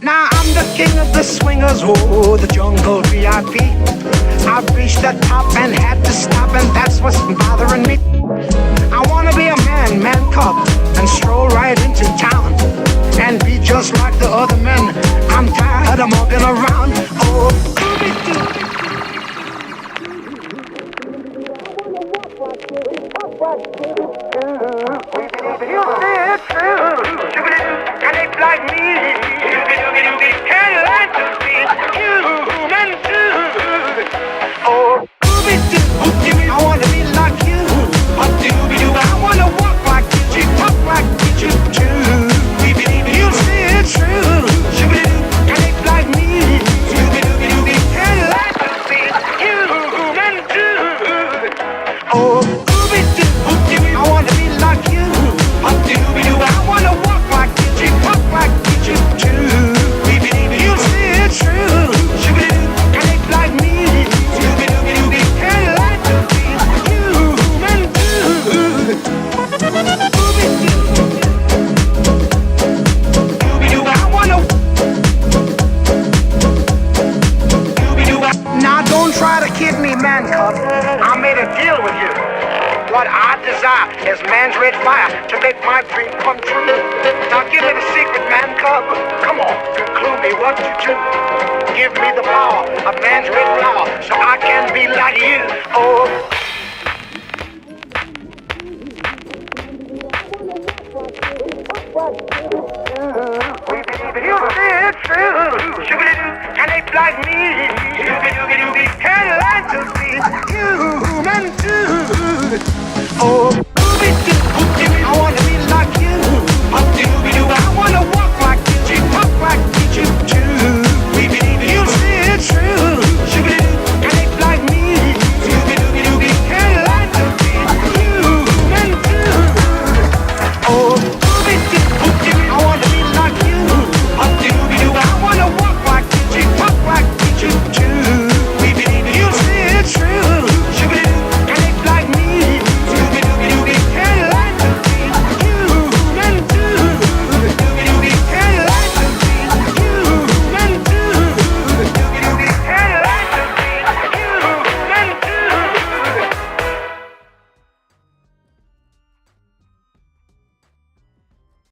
Now I'm the king of the swingers, oh, the jungle VIP. I've reached the top and had to stop, and that's what's bothering me. I wanna be a man cub, and stroll right into town, and be just like the other men. I'm tired of mugging around, oh, and it's like me. Oh, I wanna be like you. I wanna walk like you, talk like you too. You see it's true. And it's like me. And like to see human too. Oh, I wanna be like you. I wanna walk like you, talk like you too. You see it's true. And it's like me. Now don't try to kid me, man cub. I made a deal with you. What I desire is man's red fire to make my dream come true. Now give me the secret, man cub. Come on, clue me what to do. Give me the power of man's red flower so I can be like you. Oh. You see it's true. And it's like me. And like to be human too. Oh.